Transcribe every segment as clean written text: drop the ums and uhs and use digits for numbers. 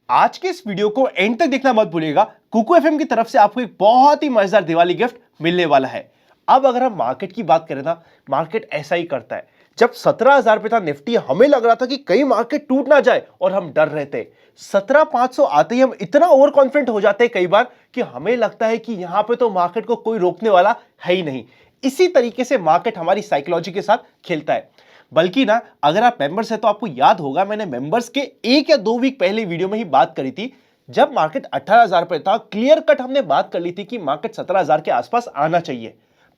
आज के इस वीडियो को एंड तक देखना मत भूलिएगा। कुकू एफएम की तरफ से आपको एक बहुत ही मजेदार दिवाली गिफ्ट मिलने वाला है। अब अगर हम मार्केट की बात करें ना, मार्केट ऐसा ही करता है। जब 17,000 पे था निफ्टी, हमें लग रहा था कि कहीं मार्केट टूट ना जाए और हम डर रहे थे। 17,500 आते ही हम इतना ओवर कॉन्फिडेंट हो जाते हैं कई बार कि हमें लगता है कि यहां पे तो मार्केट को कोई रोकने वाला है ही नहीं। इसी तरीके से मार्केट हमारी साइकोलॉजी के साथ खेलता है। बल्कि ना, अगर आप मेंबर्स हैं तो आपको याद होगा, मैंने मेंबर्स के 1 या 2 वीक पहले वीडियो में ही बात करी थी। जब मार्केट 18,000 पे था, क्लियर कट हमने बात कर ली थी कि मार्केट 17,000 के आसपास आना चाहिए।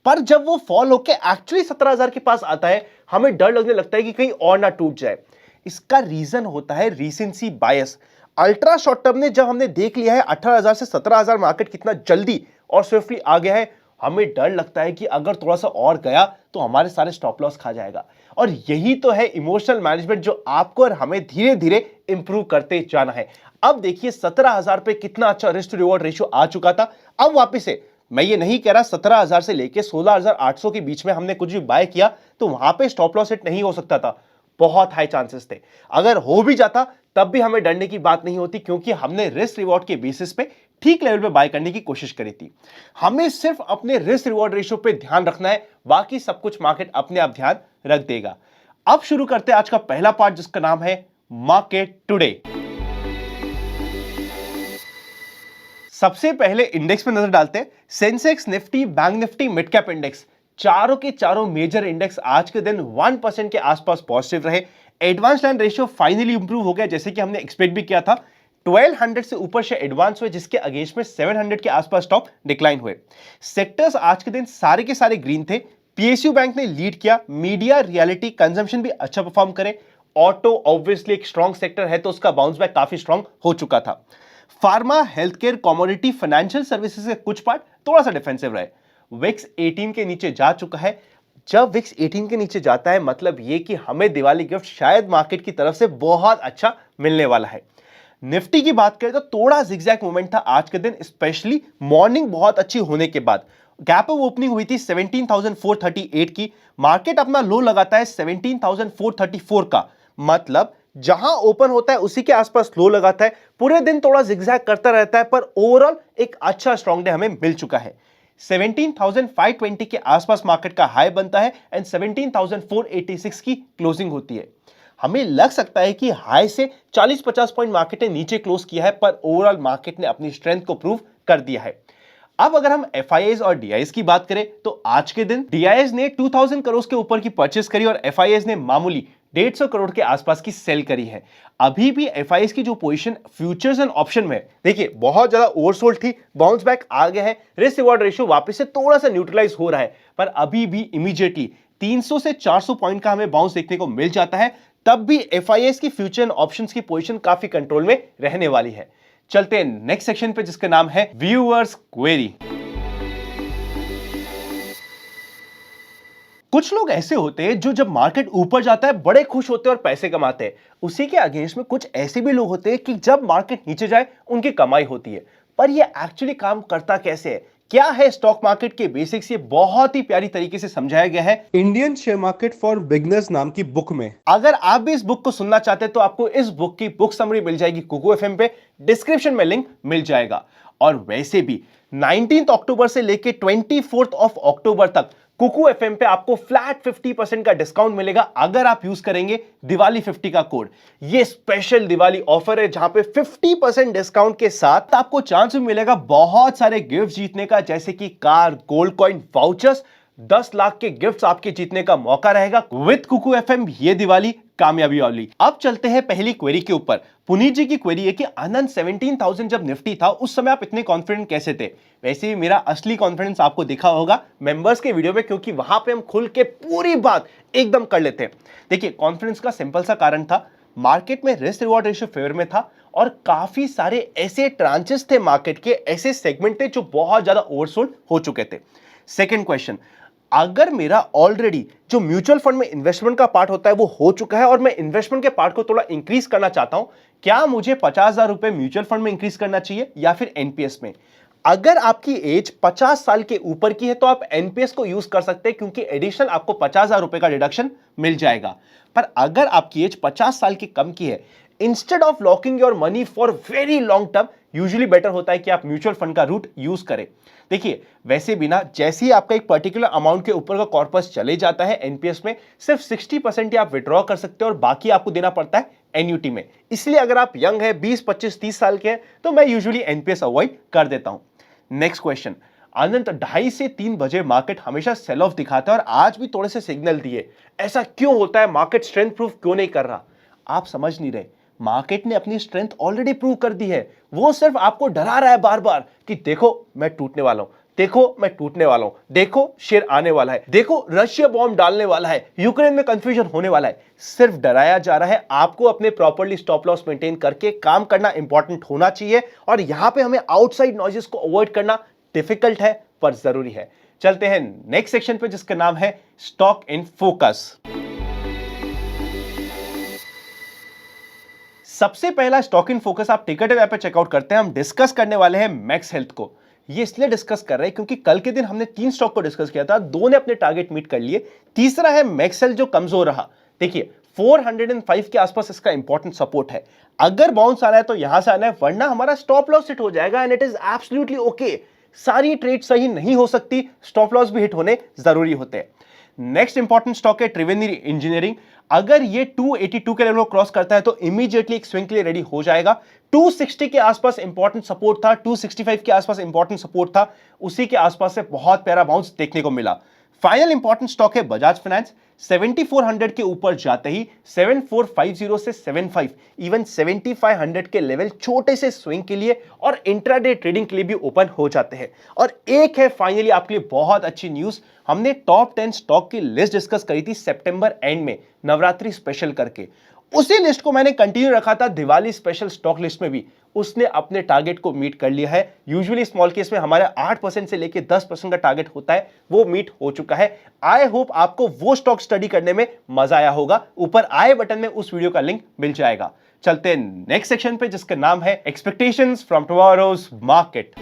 पर जब वो फॉल होकर एक्चुअली 17,000 के पास आता है, हमें डर लगने लगता है कि कहीं और ना टूट जाए। इसका रीजन होता है रीसेंसी बायस। अल्ट्रा शॉर्ट टर्म ने जब हमने देख लिया है 18,000 से 17,000 मार्केट कितना जल्दी और स्विफ्टली आ गया है, हमें डर लगता है कि अगर थोड़ा सा और गया तो हमारे सारे स्टॉप लॉस खा जाएगा। और यही तो है इमोशनल मैनेजमेंट, जो आपको और हमें धीरे धीरे इंप्रूव करते जाना है। अब देखिए 17,000 पे कितना अच्छा रिस्क टू रिवॉर्ड रेशियो आ चुका था। अब वापस से मैं ये नहीं कह रहा 17,000 से लेके 16,800 के बीच में हमने कुछ भी बाय किया तो वहां पे स्टॉप लॉस हिट नहीं हो सकता था। बहुत हाई चांसेस थे। अगर हो भी जाता तब भी हमें डरने की बात नहीं होती, क्योंकि हमने रिस्क रिवॉर्ड के बेसिस पे ठीक लेवल पे बाय करने की कोशिश करी थी। हमें सिर्फ अपने रिस्क रिवॉर्ड रेशियो पे ध्यान रखना है, बाकी सब कुछ मार्केट अपने आप ध्यान रख देगा। अब शुरू करते हैं आज का पहला पार्ट, जिसका नाम है मार्केट टुडे। सबसे पहले इंडेक्स पे नजर डालते हैं। Sensex, Nifty, bank Nifty, mid cap index, चारों के चारों मेजर इंडेक्स आज के दिन 1% के आसपास पॉजिटिव रहे। Advance line ratio finally improve हो गया, जैसे कि हमने एक्सपेक्ट भी किया था। 1200 से ऊपर से एडवांस हुए, जिसके अगेंस्ट में 700 के आसपास स्टॉक डिक्लाइन हुए। सेक्टर्स आज के दिन सारे के सारे ग्रीन थे। पीएसयू बैंक ने लीड किया। मीडिया, रियलिटी, कंजम्पशन भी अच्छा परफॉर्म करे। ऑटो ऑब्वियसली एक स्ट्रॉन्ग सेक्टर है तो उसका बाउंस बैक काफी स्ट्रॉन्ग हो चुका था। Pharma, health care, commodity, financial services के कुछ पार्ट थोड़ा सा डिफेंसिव रहे। विक्स 18 के नीचे जा चुका है। जब विक्स 18 के नीचे जाता है, मतलब ये कि हमें दिवाली गिफ्ट शायद मार्केट की तरफ से बहुत अच्छा मिलने वाला है। निफ्टी की बात करें तो थोड़ा जिगजैग मूवमेंट था आज के दिन, स्पेशली मॉर्निंग बहुत अच्छी होने के बाद। गैप ऑफ ओपनिंग हुई थी 17,438 की। मार्केट अपना लो लगाता है 17,434 का, मतलब जहां ओपन होता है उसी के आसपास लो लगाता है। पूरे दिन थोड़ा जिगजैग करता रहता है, पर ओवरऑल एक अच्छा स्ट्रॉन्ग डे हमें मिल चुका है। 17,520 के आसपास मार्केट का हाई बनता है एंड 17,486 की क्लोजिंग होती है। हमें लग सकता है कि हाई से 40-50 पॉइंट मार्केट ने नीचे क्लोज किया है, पर ओवरऑल मार्केट ने अपनी स्ट्रेंथ को प्रूव कर दिया है। अब अगर हम एफआईआईज और डीआईएस की बात करें तो आज के दिन डीआईएस ने 2000 करोड़ के ऊपर की परचेस करी और एफआईआईज ने मामूली 150 करोड़ के आसपास की सेल करी है। अभी भी एफआईआईज की जो पोजीशन फ्यूचर्स एंड ऑप्शन में, देखिए बहुत ज्यादा ओवरसोल्ड थी, बाउंस बैक आ गया है, रिस्क रिवॉर्ड रेशियो वापस से थोड़ा सा न्यूट्रलाइज हो रहा है, पर अभी भी इमीडिएटली 300 से 400 पॉइंट का हमें बाउंस देखने को मिल जाता है, तब भी एफआईआईज की फ्यूचर एंड ऑप्शंस की पोजीशन काफी कंट्रोल में रहने वाली है। चलते हैं नेक्स्ट सेक्शन पे, जिसका नाम है व्यूअर्स क्वेरी। कुछ लोग ऐसे होते हैं जो जब मार्केट ऊपर जाता है बड़े खुश होते हैं और पैसे कमाते हैं। उसी के अगेंस्ट में कुछ ऐसे भी लोग होते हैं कि जब मार्केट नीचे जाए उनकी कमाई होती है। पर ये एक्चुअली काम करता कैसे है, क्या है स्टॉक मार्केट के बेसिक्स, ये बहुत ही प्यारी तरीके से समझाया गया है Indian share market for beginners नाम की बुक में। अगर आप भी इस बुक को सुनना चाहते हैं तो आपको इस बुक की बुक समरी मिल जाएगी कुकू एफएम पे, डिस्क्रिप्शन में लिंक मिल जाएगा। और वैसे भी 19 अक्टूबर से लेके 24 अक्टूबर तक कुकू एफएम पे आपको फ्लैट 50% का डिस्काउंट मिलेगा अगर आप यूज करेंगे दिवाली 50 का कोड। ये स्पेशल दिवाली ऑफर है जहां पे 50% डिस्काउंट के साथ आपको चांस भी मिलेगा बहुत सारे गिफ्ट जीतने का, जैसे कि car, gold coin, vouchers, 10 lakh के गिफ्ट्स आपके जीतने का मौका रहेगा विद कुकू एफएम ये दिवाली कामयाबी वाली। अब चलते हैं पहली क्वेरी के ऊपर। पुनीत जी की क्वेरी है कि आनंद 17,000 जब निफ्टी था उस समय आप इतने कॉन्फिडेंट कैसे थे? वैसे भी मेरा असली कॉन्फिडेंस आपको दिखा होगा मेंबर्स के वीडियो में, क्योंकि वहां पे हम खुल के पूरी बात एकदम कर लेते हैं। देखिए कॉन्फिडेंस का सिंपल सा कारण था, मार्केट में रिस्क रिवॉर्ड रेशियो फेवर में था और काफी सारे ऐसे ट्रांचेस थे मार्केट के, ऐसे सेगमेंट थे जो बहुत ज्यादा ओवरसोल्ड हो चुके थे। सेकेंड क्वेश्चन, अगर मेरा ऑलरेडी जो म्यूचुअल फंड में इन्वेस्टमेंट का पार्ट होता है वो हो चुका है और मैं इन्वेस्टमेंट के पार्ट को थोड़ा इंक्रीज करना चाहता हूं, क्या मुझे 50,000 रुपए म्यूचुअल फंड में इंक्रीज करना चाहिए या फिर एनपीएस में? अगर आपकी एज 50 साल के ऊपर की है तो आप एनपीएस को यूज कर सकते हैं, क्योंकि एडिशनल आपको 50,000 रुपए का डिडक्शन मिल जाएगा। पर अगर आपकी एज 50 साल की कम की है, instead of locking your money for very long term, usually better होता है कि आप म्यूचुअल फंड का रूट यूज करें। देखिए, वैसे भी ना, जैसे ही आपका एक पर्टिकुलर अमाउंट के ऊपर का कॉर्पस चले जाता है एनपीएस में, सिर्फ 60% ही आप विड्रॉ कर सकते हैं और बाकी आपको देना पड़ता है एन्यूटी में। इसलिए अगर आप यंग है, 20, 25, 30 साल के हैं, तो मैं यूजुअली एनपीएस अवॉइड कर देता हूं। नेक्स्ट क्वेश्चन, अनंत 2:30 से 3 बजे मार्केट हमेशा सेल ऑफ दिखाता है और आज भी थोड़े से सिग्नल दिए। ऐसा क्यों होता है? मार्केट स्ट्रेंथ प्रूफ क्यों नहीं कर रहा? आप समझ नहीं रहे, मार्केट ने अपनी स्ट्रेंथ ऑलरेडी प्रूव कर दी है। वो सिर्फ आपको डरा रहा है बार बार कि देखो मैं टूटने वाला हूं, देखो मैं टूटने वाला हूं, देखो शेयर आने वाला है, देखो रशिया बॉम्ब डालने वाला है, यूक्रेन में कंफ्यूजन होने वाला है। सिर्फ डराया जा रहा है। आपको अपने प्रॉपर्ली स्टॉप लॉस मेंटेन करके काम करना इंपॉर्टेंट होना चाहिए और यहां पे हमें आउटसाइड नॉइजेस को अवॉइड करना डिफिकल्ट है पर जरूरी है। चलते हैं नेक्स्ट सेक्शन पे, जिसका नाम है स्टॉक इन फोकस। सबसे पहला स्टॉक इन फोकस आप टिकट ऐप पे चेकआउट करते हैं। हम डिस्कस करने वाले हैं मैक्स हेल्थ को। ये इसलिए डिस्कस कर रहे हैं क्योंकि कल के दिन हमने 3 स्टॉक को डिस्कस किया था, 2 ने अपने टारगेट मीट कर लिए, तीसरा है मैक्स हेल्थ जो कमजोर रहा। देखिए, 405 के आसपास इसका इंपॉर्टेंट सपोर्ट है। अगर बाउंस आ रहा है तो यहां से आना है, वरना हमारा स्टॉप लॉस हिट हो जाएगा and it is absolutely okay. सारी ट्रेड सही नहीं हो सकती, स्टॉप लॉस भी हिट होने जरूरी होते हैं। नेक्स्ट इंपॉर्टेंट स्टॉक है त्रिवेणी इंजीनियरिंग। अगर ये 282 के लेवल को क्रॉस करता है तो इमीडिएटली एक स्विंग के लिए रेडी हो जाएगा। 260 के आसपास इंपॉर्टेंट सपोर्ट था, 265 के आसपास इंपॉर्टेंट सपोर्ट था, उसी के आसपास से बहुत प्यारा बाउंस देखने को मिला। फाइनल इंपॉर्टेंट स्टॉक है बजाज फाइनेंस। 7400 के ऊपर जाते ही 7450 से 75, इवन 7500 के लेवल छोटे से स्विंग के लिए और इंट्राडे ट्रेडिंग के लिए भी ओपन हो जाते हैं। और एक है फाइनली आपके लिए बहुत अच्छी न्यूज, हमने टॉप 10 स्टॉक की लिस्ट डिस्कस करी थी सितंबर एंड में, नवरात्रि स्पेशल करके। उसी लिस्ट को मैंने कंटिन्यू रखा था दिवाली स्पेशल स्टॉक लिस्ट में भी। उसने अपने टारगेट को मीट कर लिया है। यूजुअली स्मॉल केस में हमारे 8% से लेके 10% का टारगेट होता है, वो मीट हो चुका है। आई होप आपको वो स्टॉक स्टडी करने में मजा आया होगा। ऊपर आई बटन में उस वीडियो का लिंक मिल जाएगा। चलते हैं नेक्स्ट सेक्शन पे, जिसका नाम है expectations from tomorrow's market.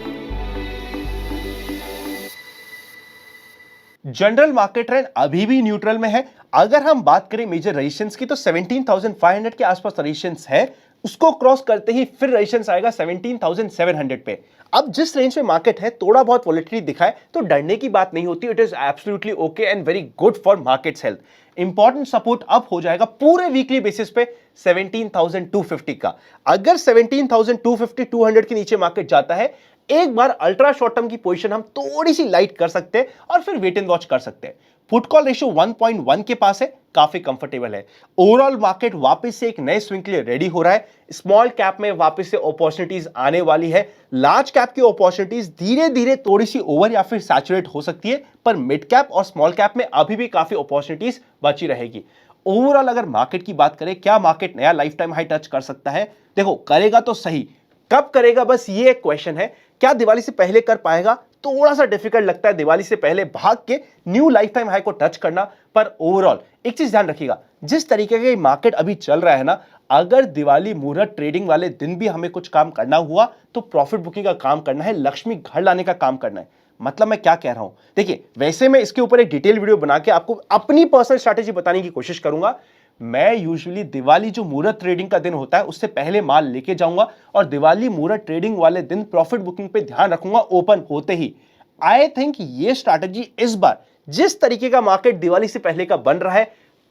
General market trend अभी भी न्यूट्रल में है। अगर हम बात करें मेजर रेजिस्टेंस की तो 17,500 के आसपास रेजिस्टेंस है, उसको क्रॉस करते ही फिर रेजिस्टेंस आएगा 17,700 पे। अब जिस रेंज में मार्केट है, थोड़ा बहुत वॉलेटिलिटी दिखाए तो डरने की बात नहीं होती। It is absolutely okay and very good for markets health. Important support up हो जाएगा पूरे वीकली बेसिस पे 17,250 का। अगर 17,250 200 के नीचे मार्केट जाता है, एक बार अल्ट्रा शॉर्ट टर्म की पोजीशन हम थोड़ी सी लाइट कर सकते हैं और फिर वेट एंड वॉच कर सकते हैं। पुट कॉल रेशियो 1.1 के पास है, काफी कंफर्टेबल है। ओवरऑल मार्केट वापस से एक नए स्विंग के लिए रेडी हो रहा है। स्मॉल कैप में वापस से अपॉर्चुनिटीज आने वाली है। लार्ज कैप की अपॉर्चुनिटीज धीरे धीरे थोड़ी सी ओवर या फिर सैचुरेट हो सकती है, पर मिड कैप और स्मॉल कैप में अभी भी काफी अपॉर्चुनिटीज बची रहेगी। ओवरऑल अगर मार्केट की बात करें, क्या मार्केट नया लाइफ टाइम हाई टच कर सकता है? देखो, करेगा तो सही, कब करेगा बस ये एक क्वेश्चन है। क्या दिवाली से पहले कर पाएगा? थोड़ा सा डिफिकल्ट लगता है दिवाली से पहले भाग के न्यू लाइफ टाइम हाई को टच करना। पर ओवरऑल एक चीज ध्यान रखिएगा, जिस तरीके का मार्केट अभी चल रहा है ना, अगर दिवाली मुहूर्त ट्रेडिंग वाले दिन भी हमें कुछ काम करना हुआ तो प्रॉफिट बुकिंग का काम करना है, लक्ष्मी घर लाने का काम करना है। मतलब मैं क्या कह रहा हूं, देखिए, वैसे मैं इसके ऊपर एक डिटेल वीडियो बना के आपको अपनी पर्सनल स्ट्रैटेजी बताने की कोशिश करूंगा। मैं यूजुअली दिवाली जो मुहूर्त ट्रेडिंग का दिन होता है उससे पहले माल लेके जाऊंगा और दिवाली मुहूर्त ट्रेडिंग वाले दिन प्रॉफिट बुकिंग पे ध्यान रखूंगा ओपन होते ही। आई थिंक ये स्ट्रैटेजी इस बार जिस तरीके का मार्केट दिवाली से पहले का बन रहा है,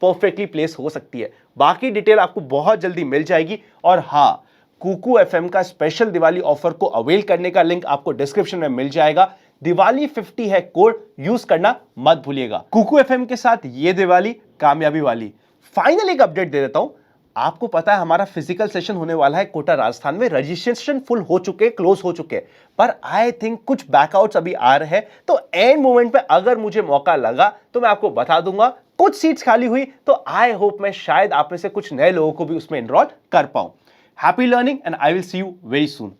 परफेक्टली प्लेस हो सकती है। बाकी डिटेल आपको बहुत जल्दी मिल जाएगी। और हां, कुकू एफएम का स्पेशल दिवाली ऑफर को अवेल करने का लिंक आपको डिस्क्रिप्शन में मिल जाएगा। दिवाली 50 है कोड, यूज करना मत भूलिएगा। कुकू एफएम के साथ ये दिवाली कामयाबी वाली। फाइनल एक अपडेट दे देता हूं। आपको पता है हमारा फिजिकल सेशन होने वाला है कोटा राजस्थान में। रजिस्ट्रेशन फुल हो चुके, क्लोज हो चुके, पर आई थिंक कुछ बैकआउट्स अभी आ रहे हैं। तो एंड मोमेंट पे अगर मुझे मौका लगा तो मैं आपको बता दूंगा। कुछ सीट्स खाली हुई तो आई होप मैं शायद आप में से कुछ नए लोगों को भी उसमें एनरोल कर पाऊं। Happy learning and I will see you very soon.